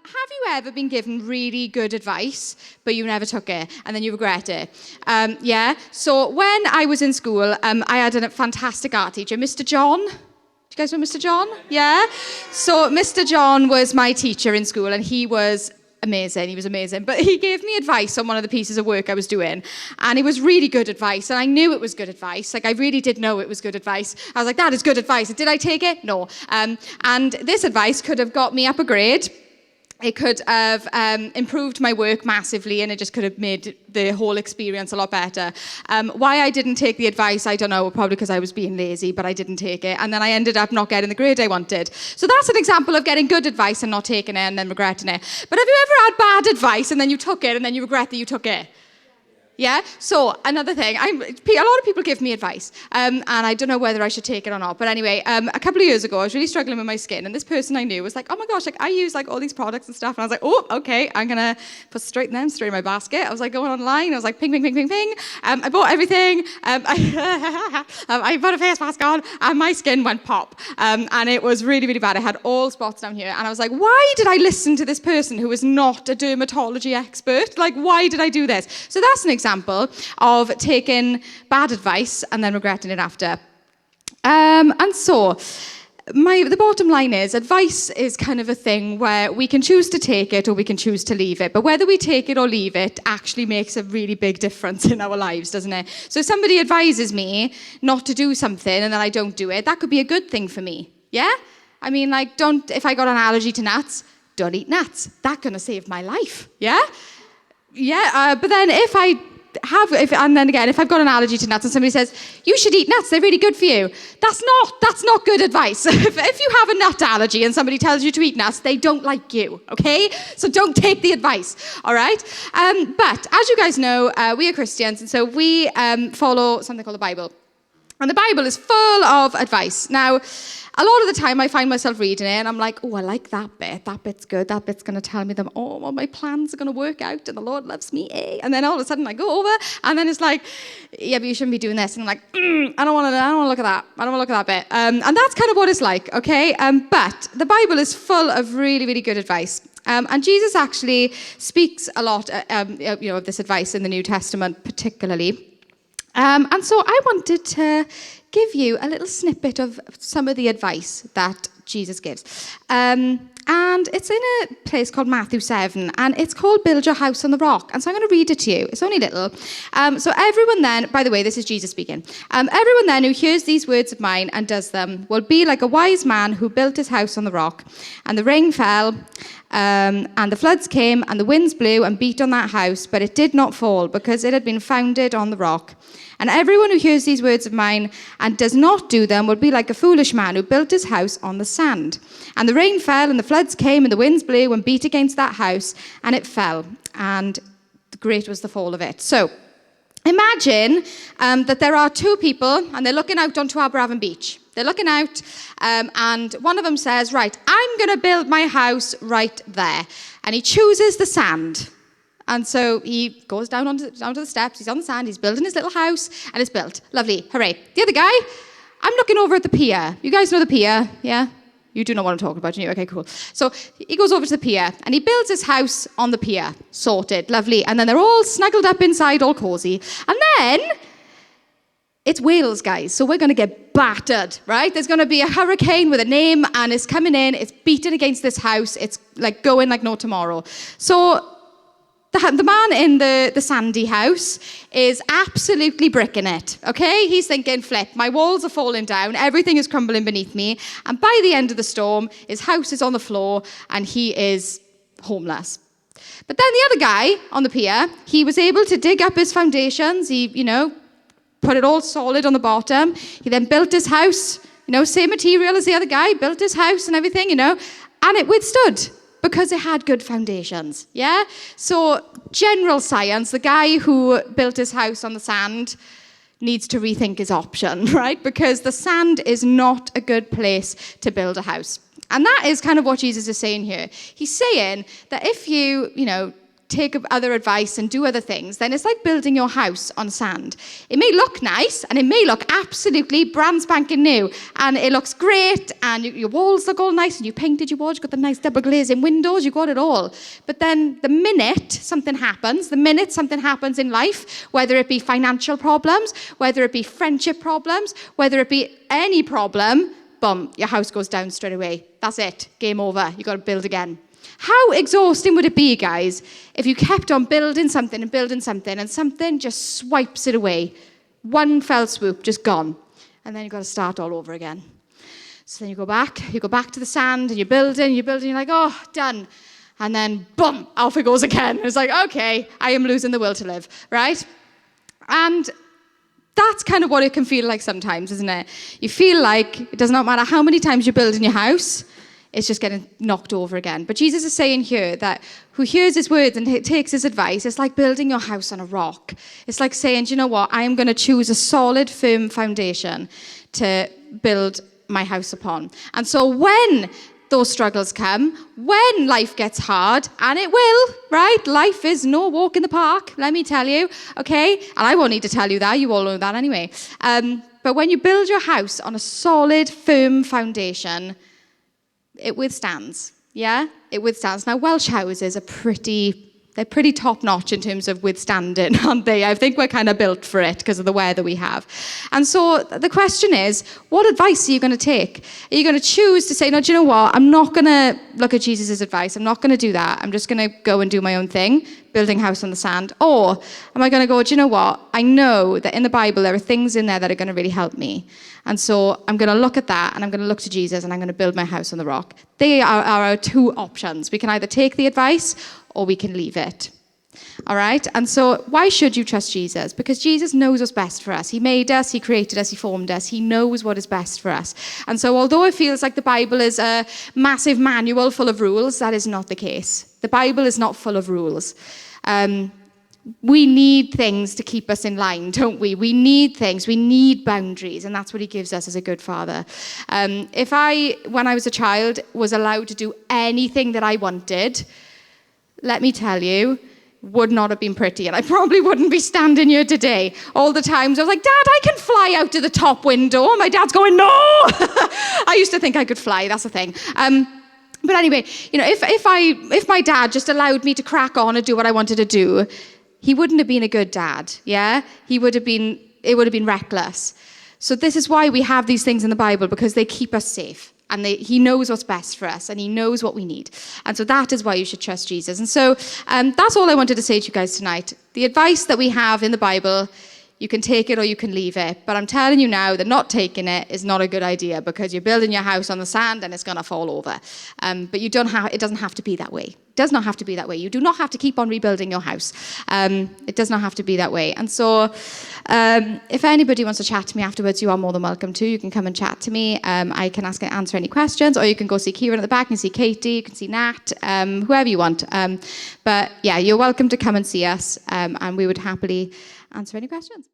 Have you ever been given really good advice, but you never took it, and then you regret it? Yeah? So when I was in school, I had a fantastic art teacher, Mr. John. Do you guys know Mr. John? Yeah? So Mr. John was my teacher in school, and he was amazing. He was amazing. But he gave me advice on one of the pieces of work I was doing. And it was really good advice. And I knew it was good advice. Like, I really did know it was good advice. I was like, that is good advice. Did I take it? No. And this advice could have got me up a grade. It could have improved my work massively, and it just could have made the whole experience a lot better. Why I didn't take the advice, I don't know, probably because I was being lazy, but I didn't take it. And then I ended up not getting the grade I wanted. So that's an example of getting good advice and not taking it and then regretting it. But have you ever had bad advice and then you took it and then you regret that you took it? Yeah? So, another thing, a lot of people give me advice, and I don't know whether I should take it or not, but anyway, a couple of years ago, I was really struggling with my skin, and this person I knew was like, oh my gosh, like, I use like all these products and stuff, and I was like, oh, okay, I'm gonna put straight in my basket. I was like going online, I was like, ping, ping, ping, ping, ping, I bought everything, I put a face mask on, and my skin went pop, and it was really, really bad. I had all spots down here, and I was like, why did I listen to this person who is not a dermatology expert? Like, why did I do this? So that's an example of taking bad advice and then regretting it after. And so, the bottom line is, advice is kind of a thing where we can choose to take it or we can choose to leave it. But whether we take it or leave it actually makes a really big difference in our lives, doesn't it? So if somebody advises me not to do something and then I don't do it, that could be a good thing for me. Yeah? I mean, like, if I got an allergy to nuts, don't eat nuts. That's going to save my life. Yeah? Yeah, but then if I've got an allergy to nuts and somebody says, you should eat nuts, they're really good for you. That's not good advice. If you have a nut allergy and somebody tells you to eat nuts, they don't like you, okay? So don't take the advice, all right? But as you guys know, we are Christians, and so we follow something called the Bible. And the Bible is full of advice. Now, a lot of the time I find myself reading it and I'm like, oh, I like that bit. That bit's good. That bit's going to tell me well, my plans are going to work out and the Lord loves me. And then all of a sudden I go over and then it's like, yeah, but you shouldn't be doing this. And I'm like, I don't want to look at that. I don't want to look at that bit. And that's kind of what it's like, okay? But the Bible is full of really, really good advice. And Jesus actually speaks a lot of this advice in the New Testament particularly. And so I wanted to give you a little snippet of some of the advice that Jesus gives. And it's in a place called Matthew 7, and it's called Build Your House on the Rock. And so I'm going to read it to you. It's only little. So everyone then, by the way, this is Jesus speaking. Everyone then who hears these words of mine and does them will be like a wise man who built his house on the rock. And the rain fell, and the floods came, and the winds blew and beat on that house, but it did not fall because it had been founded on the rock. And everyone who hears these words of mine and does not do them will be like a foolish man who built his house on the sand. And the rain fell, and the floods came, and the winds blew and beat against that house, and it fell. And great was the fall of it. So imagine that there are two people, and they're looking out onto Aberavon Beach. They're looking out, and one of them says, right, I'm going to build my house right there. And he chooses the sand. And so he goes down onto the steps, he's on the sand, he's building his little house, and it's built. Lovely, hooray. The other guy, I'm looking over at the pier. You guys know the pier, yeah? You do know what I'm talking about, don't you? Okay, cool. So he goes over to the pier, and he builds his house on the pier. Sorted, lovely. And then they're all snuggled up inside, all cozy. And then it's Wales, guys, so we're going to get battered, right? There's going to be a hurricane with a name, and it's coming in, it's beating against this house, it's like going like no tomorrow. So the man in the sandy house is absolutely bricking it, okay? He's thinking, flip, my walls are falling down, everything is crumbling beneath me, and by the end of the storm, his house is on the floor, and he is homeless. But then the other guy on the pier, he was able to dig up his foundations, he, put it all solid on the bottom, he then built his house, same material as the other guy, built his house and everything, and it withstood. Because it had good foundations, yeah? So, general science, the guy who built his house on the sand needs to rethink his option, right? Because the sand is not a good place to build a house. And that is kind of what Jesus is saying here. He's saying that if you, take other advice and do other things, then it's like building your house on sand. It may look nice, and it may look absolutely brand spanking new, and it looks great, and your walls look all nice, and you painted your walls, you've got the nice double glazing windows, you got it all. But then the minute something happens in life, whether it be financial problems, whether it be friendship problems, whether it be any problem, boom, your house goes down straight away. That's it, game over, you got to build again. How exhausting would it be, guys, if you kept on building something and something just swipes it away? One fell swoop, just gone. And then you've got to start all over again. So then you go back to the sand, and you're building, you're like, oh, done. And then, boom, off it goes again. It's like, okay, I am losing the will to live, right? And that's kind of what it can feel like sometimes, isn't it? You feel like it does not matter how many times you build in your house, it's just getting knocked over again. But Jesus is saying here that who hears his words and takes his advice, it's like building your house on a rock. It's like saying, do you know what? I am going to choose a solid, firm foundation to build my house upon. And so when those struggles come, when life gets hard, and it will, right? Life is no walk in the park, let me tell you, okay? And I won't need to tell you that, you all know that anyway. But when you build your house on a solid, firm foundation, it withstands, yeah? It withstands. Now, Welsh houses are they're pretty top-notch in terms of withstanding, aren't they? I think we're kind of built for it because of the weather we have. And so the question is, what advice are you going to take? Are you going to choose to say, no, do you know what? I'm not going to look at Jesus' advice. I'm not going to do that. I'm just going to go and do my own thing, building house on the sand. Or am I going to go, do you know what? I know that in the Bible there are things in there that are going to really help me. And so I'm going to look at that, and I'm going to look to Jesus, and I'm going to build my house on the rock. They are our two options. We can either take the advice or we can leave it. All right? And so why should you trust Jesus? Because Jesus knows what's best for us. He made us, he created us, he formed us. He knows what is best for us. And so although it feels like the Bible is a massive manual full of rules, that is not the case. The Bible is not full of rules. We need things to keep us in line, don't we? We need things. We need boundaries, and that's what he gives us as a good father. If I, when I was a child, was allowed to do anything that I wanted, let me tell you, would not have been pretty, and I probably wouldn't be standing here today. All the times I was like, Dad, I can fly out to the top window. And my dad's going, no! I used to think I could fly, that's the thing. But anyway, you know, if my dad just allowed me to crack on and do what I wanted to do, he wouldn't have been a good dad, yeah? It would have been reckless. So this is why we have these things in the Bible, because they keep us safe. And he knows what's best for us, and he knows what we need. And so that is why you should trust Jesus. And so that's all I wanted to say to you guys tonight. The advice that we have in the Bible, you can take it or you can leave it. But I'm telling you now that not taking it is not a good idea, because you're building your house on the sand and it's going to fall over. But it doesn't have to be that way. It does not have to be that way. You do not have to keep on rebuilding your house. It does not have to be that way. And so if anybody wants to chat to me afterwards, you are more than welcome to. You can come and chat to me. I can answer any questions, or you can go see Kieran at the back and see Katie. You can see Nat, whoever you want. But yeah, you're welcome to come and see us, and we would happily answer any questions.